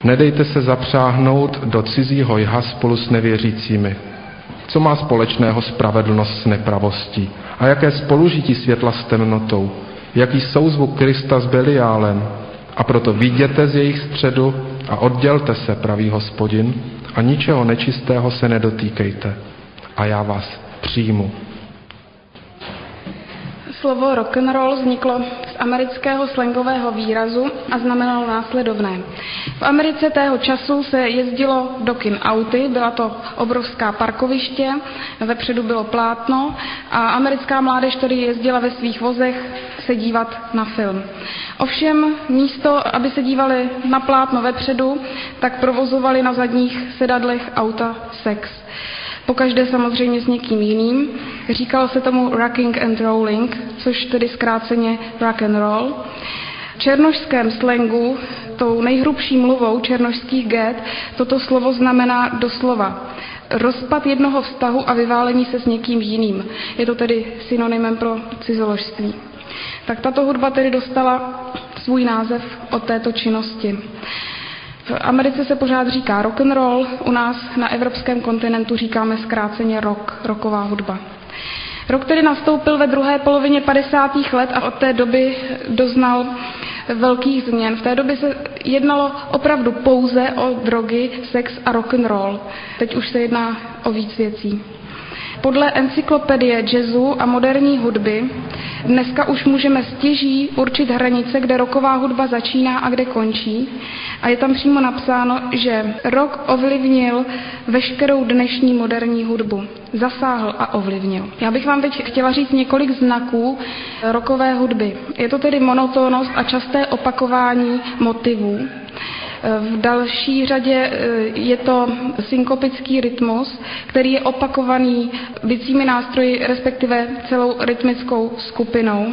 Nedejte se zapřáhnout do cizího jha spolu s nevěřícími. Co má společného spravedlnost s nepravostí? A jaké spolužití světla s temnotou? Jaký souzvuk Krista s Beliálem? A proto vyjděte z jejich středu a oddělte se, praví Hospodin, a ničeho nečistého se nedotýkejte. A já vás přijmu. Slovo rock'n'roll vzniklo z amerického slangového výrazu a znamenalo následovné. V Americe tého času se jezdilo do kin auty, byla to obrovská parkoviště, vepředu bylo plátno a americká mládež tady jezdila ve svých vozech se dívat na film. Ovšem místo, aby se dívali na plátno vepředu, tak provozovali na zadních sedadlech auta sex. Pokaždé samozřejmě s někým jiným. Říkalo se tomu rocking and rolling, což tedy zkráceně rock and roll. V černošském slangu, tou nejhrubší mluvou černošských get, toto slovo znamená doslova rozpad jednoho vztahu a vyválení se s někým jiným. Je to tedy synonymem pro cizoložství. Tak tato hudba tedy dostala svůj název od této činnosti. V Americe se pořád říká rock and roll, u nás na evropském kontinentu říkáme zkráceně rock, rocková hudba. Rock tedy nastoupil ve druhé polovině 50. let a od té doby doznal velkých změn. V té době se jednalo opravdu pouze o drogy, sex a rock and roll. Teď už se jedná o víc věcí. Podle encyklopedie jazzu a moderní hudby dneska už můžeme stěží určit hranice, kde rocková hudba začíná a kde končí. A je tam přímo napsáno, že rock ovlivnil veškerou dnešní moderní hudbu. Zasáhl a ovlivnil. Já bych vám teď chtěla říct několik znaků rockové hudby. Je to tedy monotónnost a časté opakování motivů. V další řadě je to synkopický rytmus, který je opakovaný bicími nástroji, respektive celou rytmickou skupinou.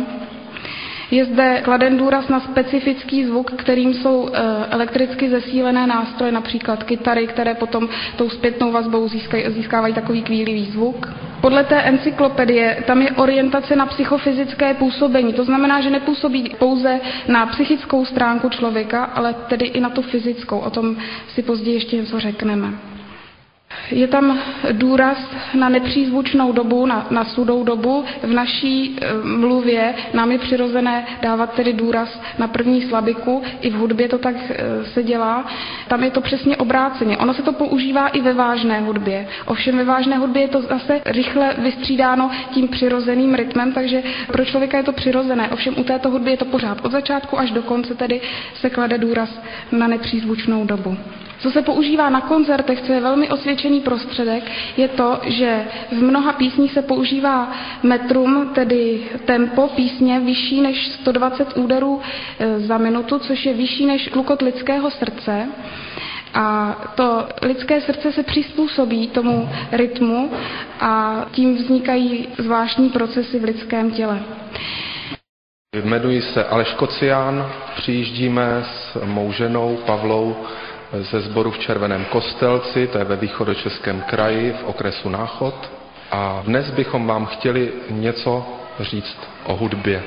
Je zde kladen důraz na specifický zvuk, kterým jsou elektricky zesílené nástroje, například kytary, které potom tou zpětnou vazbou získávají takový kvílivý zvuk. Podle té encyklopedie tam je orientace na psychofyzické působení, to znamená, že nepůsobí pouze na psychickou stránku člověka, ale tedy i na tu fyzickou, o tom si později ještě něco řekneme. Je tam důraz na nepřízvučnou dobu, na sudou dobu. V naší mluvě nám je přirozené dávat tedy důraz na první slabiku. I v hudbě to tak se dělá. Tam je to přesně obráceně. Ono se to používá i ve vážné hudbě. Ovšem ve vážné hudbě je to zase rychle vystřídáno tím přirozeným rytmem, takže pro člověka je to přirozené. Ovšem u této hudby je to pořád od začátku až do konce, tedy se klade důraz na nepřízvučnou dobu. Co se používá na koncertech, co je velmi osvědčený prostředek, je to, že v mnoha písních se používá metrum, tedy tempo písně vyšší než 120 úderů za minutu, což je vyšší než tlukot lidského srdce. A to lidské srdce se přizpůsobí tomu rytmu a tím vznikají zvláštní procesy v lidském těle. Jmenuji se Aleš Kocián, přijíždíme s mou ženou Pavlou ze sboru v Červeném Kostelci, to je ve Východočeském kraji v okresu Náchod. A dnes bychom vám chtěli něco říct o hudbě.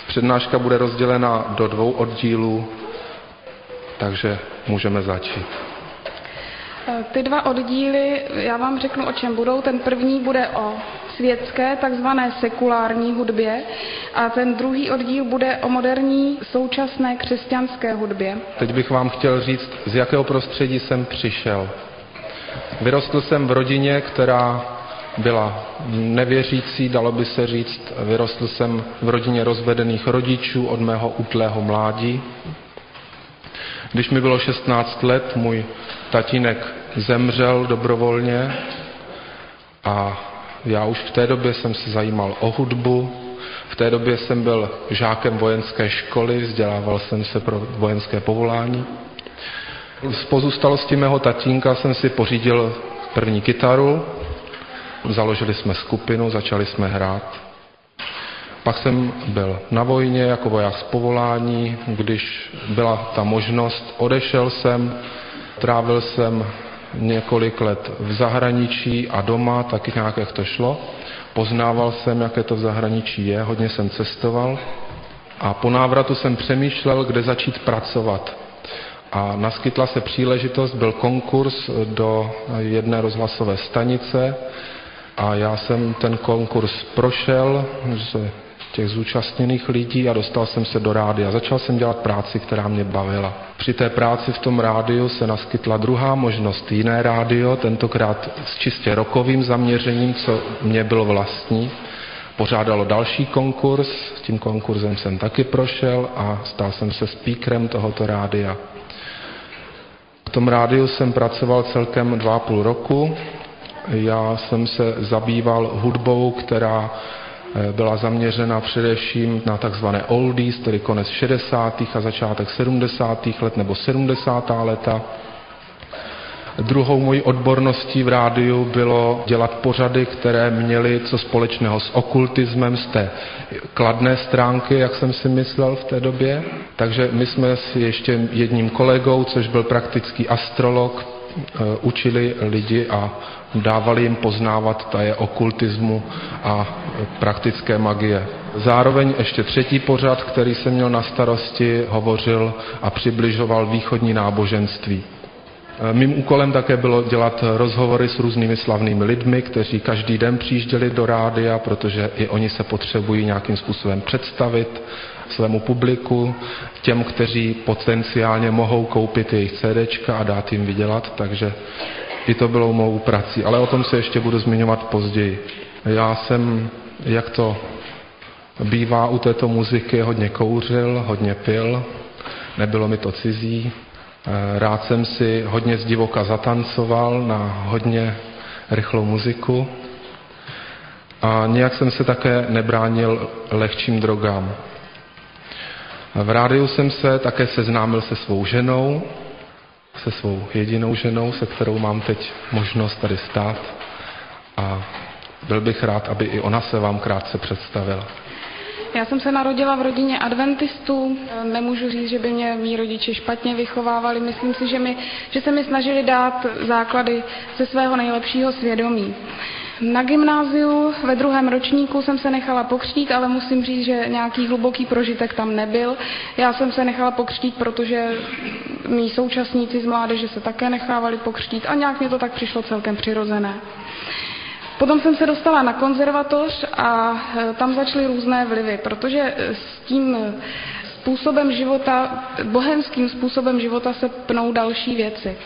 Přednáška bude rozdělena do 2 oddílů, takže můžeme začít. Ty 2 oddíly, já vám řeknu, o čem budou. Ten první bude o světské, takzvané sekulární hudbě a ten druhý oddíl bude o moderní, současné křesťanské hudbě. Teď bych vám chtěl říct, z jakého prostředí jsem přišel. Vyrostl jsem v rodině, která byla nevěřící, dalo by se říct. Vyrostl jsem v rodině rozvedených rodičů od mého útlého mládí. Když mi bylo 16 let, můj tatínek zemřel dobrovolně a já už v té době jsem se zajímal o hudbu. V té době jsem byl žákem vojenské školy, vzdělával jsem se pro vojenské povolání. Z pozůstalosti mého tatínka jsem si pořídil první kytaru, založili jsme skupinu, začali jsme hrát. Pak jsem byl na vojně jako voják z povolání, když byla ta možnost, odešel jsem, trávil jsem několik let v zahraničí a doma, taky nějak jak to šlo. Poznával jsem, jaké to v zahraničí je, hodně jsem cestoval a po návratu jsem přemýšlel, kde začít pracovat. A naskytla se příležitost, byl konkurs do jedné rozhlasové stanice a já jsem ten konkurs prošel z těch zúčastněných lidí a dostal jsem se do rádia. Začal jsem dělat práci, která mě bavila. Při té práci v tom rádiu se naskytla druhá možnost, jiné rádio, tentokrát s čistě rockovým zaměřením, co mě bylo vlastní. Pořádalo další konkurs, s tím konkurzem jsem taky prošel a stal jsem se speakerem tohoto rádia. V tom rádiu jsem pracoval celkem 2,5 roku. Já jsem se zabýval hudbou, která byla zaměřena především na takzvané oldies, tedy konec 60. a začátek 70. let nebo 70. léta. Druhou mojí odborností v rádiu bylo dělat pořady, které měly co společného s okultismem, z té kladné stránky, jak jsem si myslel v té době. Takže my jsme si ještě jedním kolegou, což byl praktický astrolog, učili lidi a dávali jim poznávat taje okultismu a praktické magie. Zároveň ještě třetí pořad, který jsem měl na starosti, hovořil a přibližoval východní náboženství. Mým úkolem také bylo dělat rozhovory s různými slavnými lidmi, kteří každý den přijížděli do rádia, protože i oni se potřebují nějakým způsobem představit svému publiku, těm, kteří potenciálně mohou koupit jejich CDčka a dát jim vydělat, takže i to bylo mou prací, ale o tom se ještě budu zmiňovat později. Já jsem, jak to bývá u této muziky, hodně kouřil, hodně pil, nebylo mi to cizí. Rád jsem si hodně zdivoka zatancoval na hodně rychlou muziku a nějak jsem se také nebránil lehčím drogám. V rádiu jsem se také seznámil se svou ženou, se svou jedinou ženou, se kterou mám teď možnost tady stát a byl bych rád, aby i ona se vám krátce představila. Já jsem se narodila v rodině adventistů. Nemůžu říct, že by mě mí rodiče špatně vychovávali. Myslím si, že se mi snažili dát základy ze svého nejlepšího svědomí. Na gymnáziu ve 2. ročníku jsem se nechala pokřtít, ale musím říct, že nějaký hluboký prožitek tam nebyl. Já jsem se nechala pokřtít, protože mí současníci z mládeže se také nechávali pokřtít a nějak mě to tak přišlo celkem přirozené. Potom jsem se dostala na konzervatoř a tam začaly různé vlivy, protože s tím způsobem života, bohemským způsobem života se pnou další věci.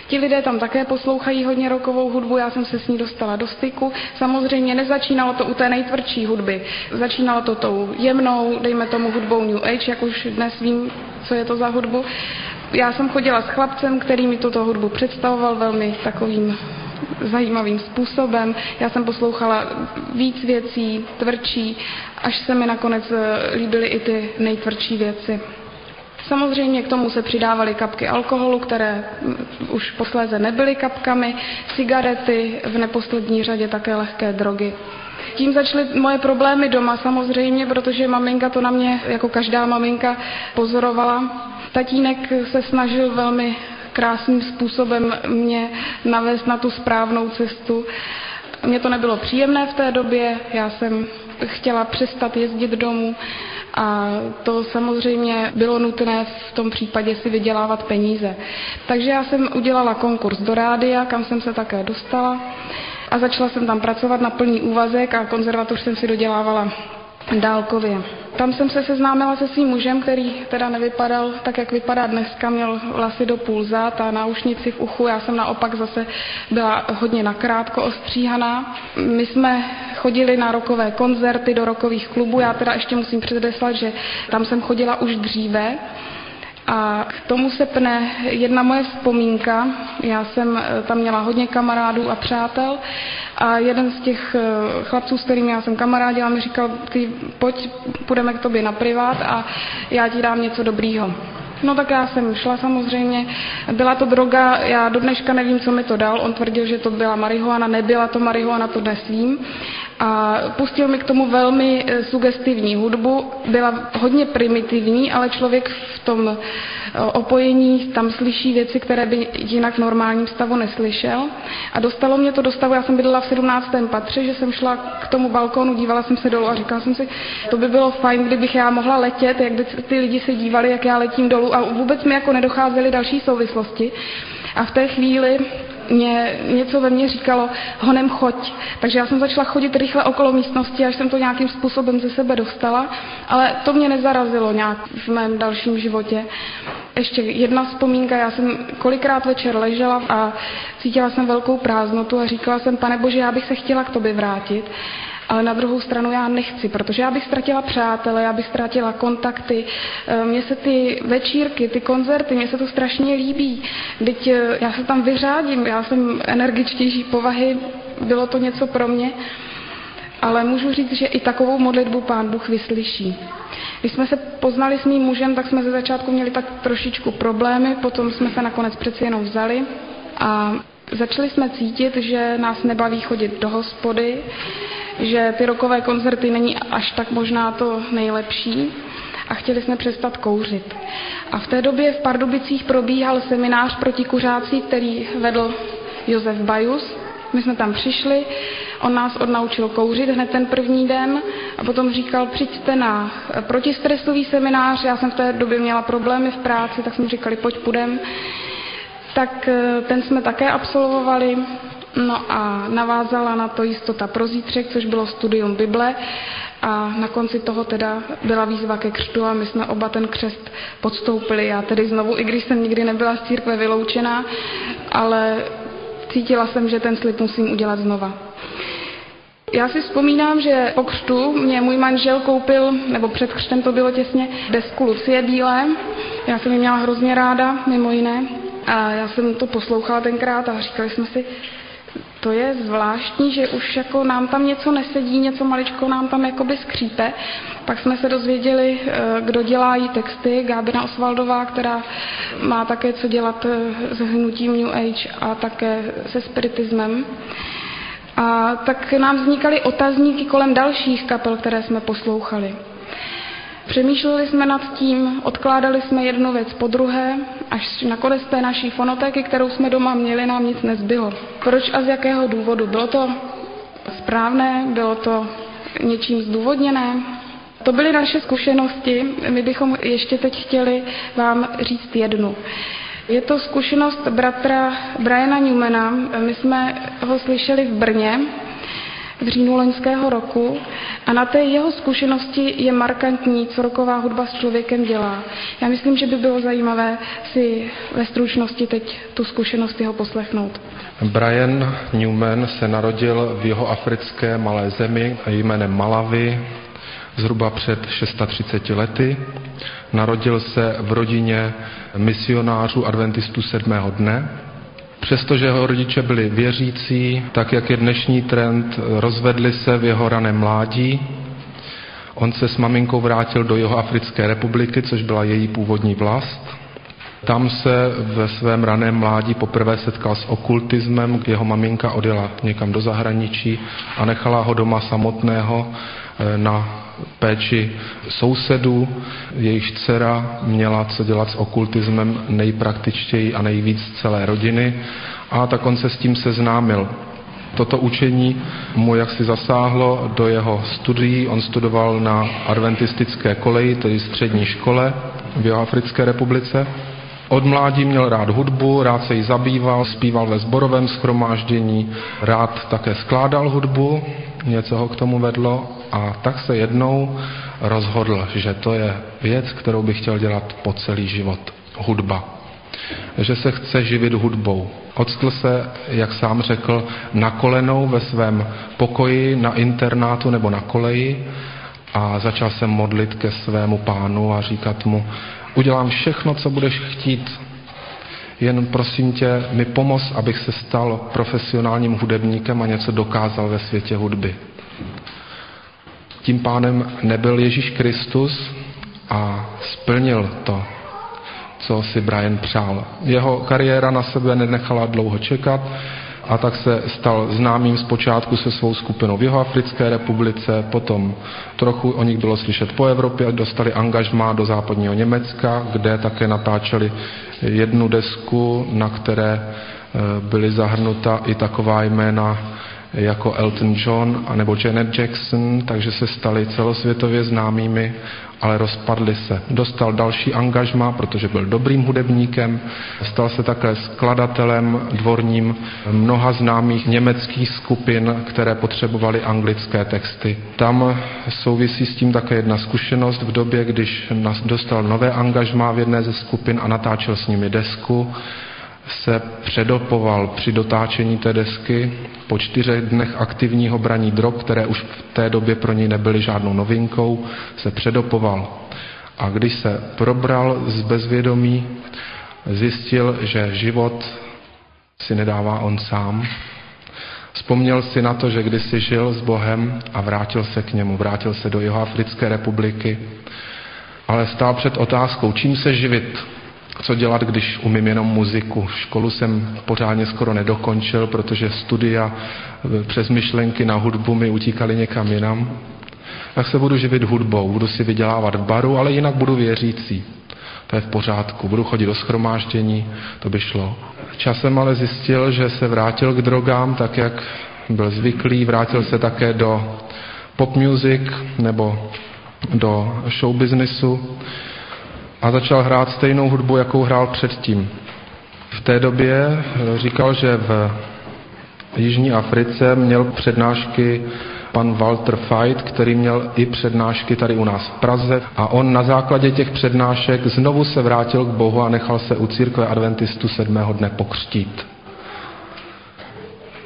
Ti lidé tam také poslouchají hodně rockovou hudbu, já jsem se s ní dostala do styku. Samozřejmě nezačínalo to u té nejtvrdší hudby, začínalo to tou jemnou, dejme tomu hudbou New Age, jak už dnes vím, co je to za hudbu. Já jsem chodila s chlapcem, který mi tuto hudbu představoval velmi takovým zajímavým způsobem. Já jsem poslouchala víc věcí, tvrdší, až se mi nakonec líbily i ty nejtvrdší věci. Samozřejmě k tomu se přidávaly kapky alkoholu, které už posléze nebyly kapkami, cigarety, v neposlední řadě také lehké drogy. Tím začaly moje problémy doma samozřejmě, protože maminka to na mě, jako každá maminka, pozorovala. Tatínek se snažil velmi krásným způsobem mě navést na tu správnou cestu. Mně to nebylo příjemné v té době, já jsem chtěla přestat jezdit domů a to samozřejmě bylo nutné v tom případě si vydělávat peníze. Takže já jsem udělala konkurs do rádia, kam jsem se také dostala a začala jsem tam pracovat na plný úvazek a konzervatoř jsem si dodělávala dálkově. Tam jsem se seznámila se svým mužem, který teda nevypadal tak, jak vypadá dneska, měl vlasy do půl zad a náušnici v uchu. Já jsem naopak zase byla hodně nakrátko ostříhaná. My jsme chodili na rockové koncerty do rockových klubů. Já teda ještě musím předeslat, že tam jsem chodila už dříve. A k tomu se pne jedna moje vzpomínka. Já jsem tam měla hodně kamarádů a přátel a jeden z těch chlapců, s kterými já jsem kamarádila, mi říkal, ty pojď, půjdeme k tobě na privát a já ti dám něco dobrýho. No tak já jsem šla samozřejmě, byla to droga, já do dneška nevím, co mi to dal, on tvrdil, že to byla marihuana, nebyla to marihuana, to dnes vím. a pustil mi k tomu velmi sugestivní hudbu. Byla hodně primitivní, ale člověk v tom opojení tam slyší věci, které by jinak v normálním stavu neslyšel. A dostalo mě to do stavu, já jsem bydlela v 17. patře, že jsem šla k tomu balkónu, dívala jsem se dolů a říkala jsem si, to by bylo fajn, kdybych já mohla letět, jak by ty lidi se dívali, jak já letím dolů, a vůbec mi jako nedocházely další souvislosti. A v té chvíli mě něco ve mně říkalo, honem choď. Takže já jsem začala chodit rychle okolo místnosti, až jsem to nějakým způsobem ze sebe dostala, ale to mě nezarazilo nějak v mém dalším životě. Ještě jedna vzpomínka, já jsem kolikrát večer ležela a cítila jsem velkou prázdnotu a říkala jsem, Pane Bože, já bych se chtěla k tobě vrátit, ale na druhou stranu já nechci, protože já bych ztratila přátele, já bych ztratila kontakty. Mně se ty večírky, ty koncerty, mně se to strašně líbí. Vždyť já se tam vyřádím, já jsem energičtější povahy, bylo to něco pro mě. Ale můžu říct, že i takovou modlitbu Pán Bůh vyslyší. Když jsme se poznali s mým mužem, tak jsme ze začátku měli tak trošičku problémy, potom jsme se nakonec přeci jenom vzali a začali jsme cítit, že nás nebaví chodit do hospody, že ty rockové koncerty není až tak možná to nejlepší a chtěli jsme přestat kouřit. A v té době v Pardubicích probíhal seminář proti kuřáci, který vedl Josef Bajus. My jsme tam přišli, on nás odnaučil kouřit hned ten první den a potom říkal, přijďte na protistresový seminář, já jsem v té době měla problémy v práci, tak jsme říkali, pojď půjdem. Tak ten jsme také absolvovali, no a navázala na to Jistota pro zítřek, což bylo studium Bible a na konci toho teda byla výzva ke křtu a my jsme oba ten křest podstoupili. Já tedy znovu, i když jsem nikdy nebyla z církve vyloučená, ale cítila jsem, že ten slib musím udělat znova. Já si vzpomínám, že po křtu mě můj manžel koupil, nebo před křtem to bylo těsně, desku Lucie Bílé. Já jsem ji měla hrozně ráda, mimo jiné. A já jsem to poslouchala tenkrát a říkali jsme si, to je zvláštní, že už jako nám tam něco nesedí, něco maličko nám tam jakoby skřípe. Pak jsme se dozvěděli, kdo dělá jí texty, Gábina Osvaldová, která má také co dělat s hnutím New Age a také se spiritismem. A tak nám vznikaly otazníky kolem dalších kapel, které jsme poslouchali. Přemýšleli jsme nad tím, odkládali jsme jednu věc po druhé, až nakonec té naší fonotéky, kterou jsme doma měli, nám nic nezbylo. Proč a z jakého důvodu? Bylo to správné? Bylo to něčím zdůvodněné? To byly naše zkušenosti, my bychom ještě teď chtěli vám říct jednu. Je to zkušenost bratra Briana Newmana, my jsme ho slyšeli v Brně v říjnu loňského roku a na té jeho zkušenosti je markantní, co rocková hudba s člověkem dělá. Já myslím, že by bylo zajímavé si ve stručnosti teď tu zkušenost jeho poslechnout. Brian Newman se narodil v jihoafrické malé zemi jménem Malawi zhruba před 630 lety. Narodil se v rodině misionářů adventistů 7. dne. Přestože jeho rodiče byli věřící, tak jak je dnešní trend, rozvedli se v jeho raném mládí. On se s maminkou vrátil do Jihoafrické republiky, což byla její původní vlast. Tam se ve svém raném mládí poprvé setkal s okultismem, jeho maminka odjela někam do zahraničí a nechala ho doma samotného na péči sousedů. Jejich dcera měla co dělat s okultismem nejpraktičtěji a nejvíc z celé rodiny a tak on se s tím seznámil. Toto učení mu jaksi zasáhlo do jeho studií. On studoval na adventistické koleji, tedy střední škole v Jihoafrické republice. Od mládí měl rád hudbu, rád se jí zabýval, zpíval ve sborovém shromáždění, rád také skládal hudbu, něco ho k tomu vedlo a tak se jednou rozhodl, že to je věc, kterou by chtěl dělat po celý život. Hudba. Že se chce živit hudbou. Octl se, jak sám řekl, na kolenou ve svém pokoji, na internátu nebo na koleji a začal se modlit ke svému Pánu a říkat mu, udělám všechno, co budeš chtít, jen prosím tě, mi pomoz, abych se stal profesionálním hudebníkem a něco dokázal ve světě hudby. Tím pánem nebyl Ježíš Kristus a splnil to, co si Brian přál. Jeho kariéra na sebe nenechala dlouho čekat. a tak se stal známým zpočátku se svou skupinou v Jihoafrické republice, potom trochu o nich bylo slyšet po Evropě, dostali angažmá do západního Německa, kde také natáčeli jednu desku, na které byly zahrnuta i taková jména jako Elton John anebo Janet Jackson, takže se stali celosvětově známými, ale rozpadli se. Dostal další angažmá, protože byl dobrým hudebníkem, stal se také skladatelem dvorním mnoha známých německých skupin, které potřebovaly anglické texty. Tam souvisí s tím také jedna zkušenost v době, když dostal nové angažmá v jedné ze skupin a natáčel s nimi desku, se předopoval při dotáčení té desky po 4 dnech aktivního braní drog, které už v té době pro něj nebyly žádnou novinkou, se předopoval. A když se probral z bezvědomí, zjistil, že život si nedává on sám. Vzpomněl si na to, že kdysi žil s Bohem a vrátil se k němu, vrátil se do Jihoafrické republiky, ale stál před otázkou, čím se živit. Co dělat, když umím jenom muziku? Školu jsem pořádně skoro nedokončil, protože studia přes myšlenky na hudbu mi utíkaly někam jinam. Tak se budu živit hudbou, budu si vydělávat v baru, ale jinak budu věřící. To je v pořádku, budu chodit do shromáždění, to by šlo. Časem ale zjistil, že se vrátil k drogám, tak jak byl zvyklý, vrátil se také do pop music nebo do show businessu, a začal hrát stejnou hudbu, jakou hrál předtím. V té době říkal, že v Jižní Africe měl přednášky pan Walter Veit, který měl i přednášky tady u nás v Praze, a on na základě těch přednášek znovu se vrátil k Bohu a nechal se u církve adventistů 7. dne pokřtít.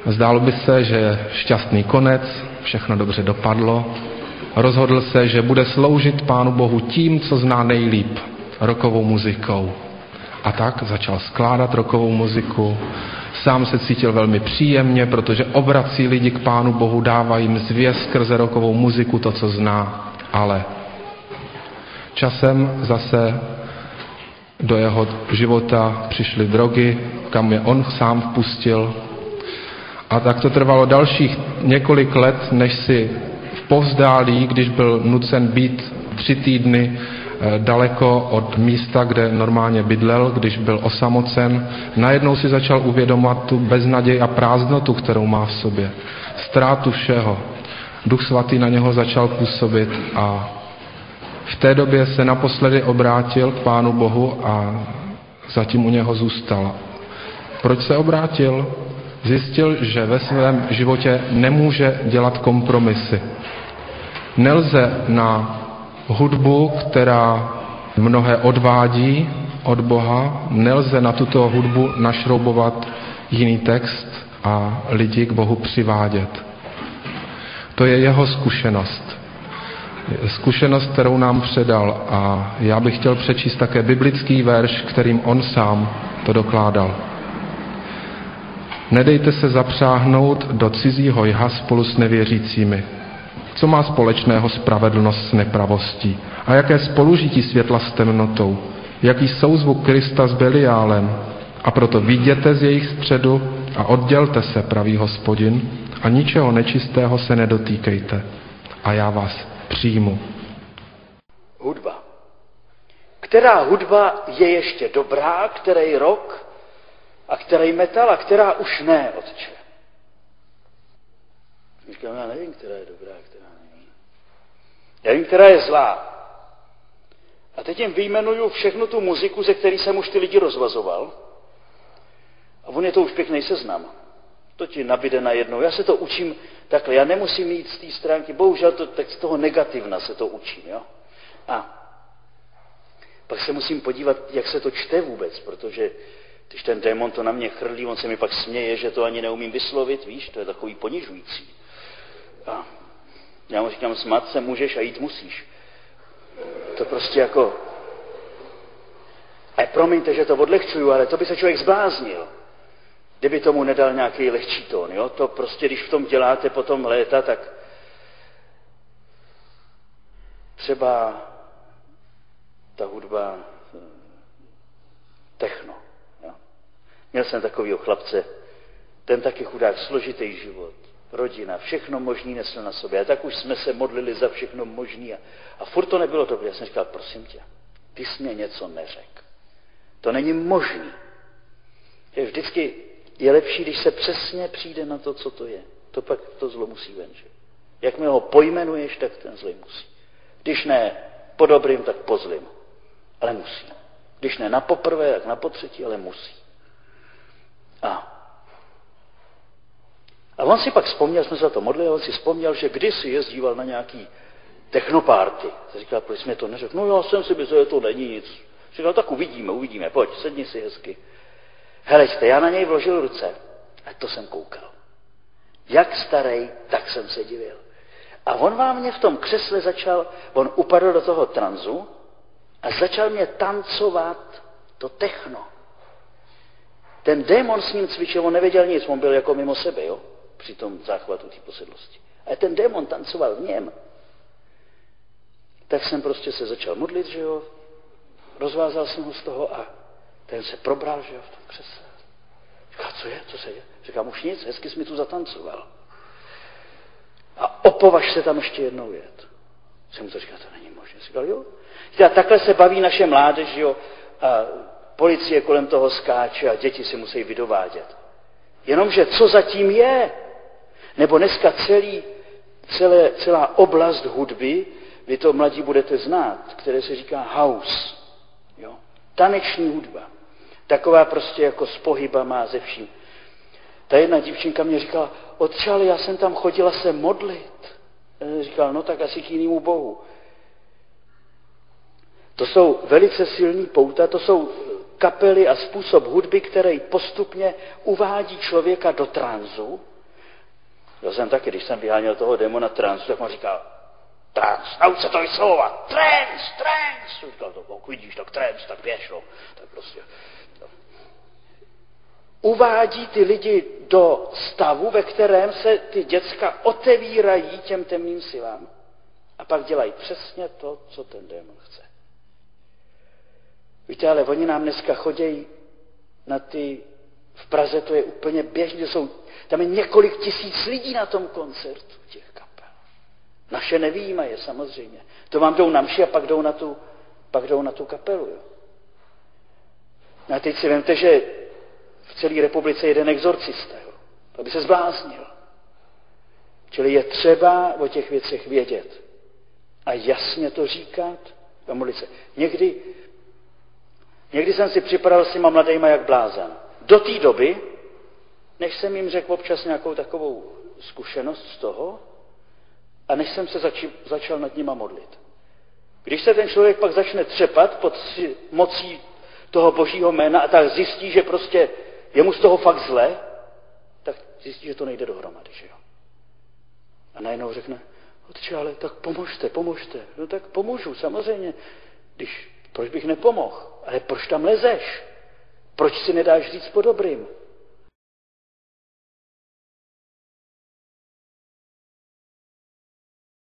Zdálo by se, že je šťastný konec, všechno dobře dopadlo. Rozhodl se, že bude sloužit Pánu Bohu tím, co zná nejlíp, rockovou muzikou. A tak začal skládat rockovou muziku. Sám se cítil velmi příjemně, protože obrací lidi k Pánu Bohu, dává jim zvěst skrze rockovou muziku to, co zná. Ale časem zase do jeho života přišly drogy, kam je on sám vpustil. A tak to trvalo dalších několik let, než si v povzdálí, když byl nucen být 3 týdny daleko od místa, kde normálně bydlel, když byl osamocen, najednou si začal uvědomovat tu beznaděj a prázdnotu, kterou má v sobě. Ztrátu všeho. Duch svatý na něho začal působit a v té době se naposledy obrátil k Pánu Bohu a zatím u něho zůstal. Proč se obrátil? Zjistil, že ve svém životě nemůže dělat kompromisy. Nelze na hudbu, která mnohé odvádí od Boha, nelze na tuto hudbu našroubovat jiný text a lidi k Bohu přivádět. To je jeho zkušenost. Zkušenost, kterou nám předal, a já bych chtěl přečíst také biblický verš, kterým on sám to dokládal. Nedejte se zapřáhnout do cizího jha spolu s nevěřícími. Co má společného spravedlnost s nepravostí? A jaké spolužití světla s temnotou? Jaký souzvuk Krista s Beliálem? A proto vyjděte z jejich středu a oddělte se, pravý Hospodin, a ničeho nečistého se nedotýkejte. A já vás přijmu. Hudba. Která hudba je ještě dobrá, který rock a který metal a která už ne, otče? Říkám, já nevím, která je dobrá, která není. Já vím, která je zlá. A teď jim vyjmenuju všechnu tu muziku, ze který jsem už ty lidi rozvazoval. A on je to už pěkný seznam. To ti nabíde najednou. Já se to učím takhle. Já nemusím jít z té stránky. Bohužel tak z toho negativna se to učím. Jo? A pak se musím podívat, jak se to čte vůbec, protože když ten démon to na mě chrlí, on se mi pak směje, že to ani neumím vyslovit, víš, to je takový ponižující. A já mu říkám, smát se můžeš a jít musíš. To prostě jako... A promiňte, že to odlehčuju, ale to by se člověk zbláznil, kdyby tomu nedal nějaký lehčí tón. Jo? To prostě, když v tom děláte potom léta, tak třeba ta hudba techno. Jo? Měl jsem takovýho chlapce, ten taky chudák, složitý život, rodina, všechno možný nesl na sobě. A tak už jsme se modlili za všechno možný a furt to nebylo dobré. Já jsem říkal, prosím tě, ty jsi mě něco neřekl. To není možný. Že vždycky je lepší, když se přesně přijde na to, co to je. To pak to zlo musí ven, že? Jakmile ho pojmenuješ, tak ten zlý musí. Když ne po dobrým, tak po zlým. Ale musí. Když ne na poprvé, tak na potřetí, ale musí. A on si pak vzpomněl, jsme se za to modlili, on si vzpomněl, že kdysi jezdíval na nějaký technopárty. Říkal, proč jsi mě to neřekl? No já jsem si myslel, že to není nic. Říkal, tak uvidíme, pojď, sedni si hezky. Heleďte, já na něj vložil ruce a to jsem koukal. Jak starý, tak jsem se divil. A on vám mě v tom křesle on upadl do toho tranzu a začal mě tancovat to techno. Ten démon s ním cvičil, on nevěděl nic, on byl jako mimo sebe, jo? Při tom záchvatu té posedlosti. A ten démon tancoval v něm. Tak jsem prostě se začal modlit, že jo? Rozvázal jsem ho z toho a ten se probral, že jo, v tom křesle. Říkal, co je, co se je? Říkám, už nic, hezky jsi mi tu zatancoval. A opovaž se tam ještě jednou jet. Jsem mu to říkal, to není možné. Říkal, jo. Říkal, takhle se baví naše mládež, jo, a policie kolem toho skáče a děti si musí vydovádět. Jenomže co zatím je? Nebo dneska celá oblast hudby, vy to mladí budete znát, které se říká house. Jo? Taneční hudba. Taková prostě jako s pohybama a ze vším. Ta jedna dívčinka mě říkala, otče, ale já jsem tam chodila se modlit. Říkal, no tak asi k jinému bohu. To jsou velice silný pouta, to jsou kapely a způsob hudby, který postupně uvádí člověka do tranzu. Já jsem taky, když jsem vyháněl toho démona tranzu, tak mu říkal, trans, nauč se to vyslovovat, trans. Říkal to, pokud vidíš, tak trans, tak běž, no. Tak prostě. No. Uvádí ty lidi do stavu, ve kterém se ty děcka otevírají těm temným silám a pak dělají přesně to, co ten démon chce. Víte, ale oni nám dneska chodějí v Praze to je úplně běžně, tam je několik tisíc lidí na tom koncertu těch kapel. Naše nevyjímají, samozřejmě. To vám jdou na mši a pak jdou na tu kapelu. Jo. No a teď si vemte, že v celé republice je jeden exorcista, jo, aby se zbláznil. Čili je třeba o těch věcech vědět a jasně to říkat a modlit se. Někdy jsem si připadal s těma mladejma jak blázen. Do té doby, než jsem jim řekl občas nějakou takovou zkušenost z toho a než jsem se začal nad nima modlit. Když se ten člověk pak začne třepat pod mocí toho božího jména a tak zjistí, že prostě je mu z toho fakt zle, tak zjistí, že to nejde dohromady, že jo. A najednou řekne, otče, ale tak pomožte. No tak pomůžu, samozřejmě. Proč bych nepomohl? Ale proč tam lezeš? Proč si nedáš říct po dobrým?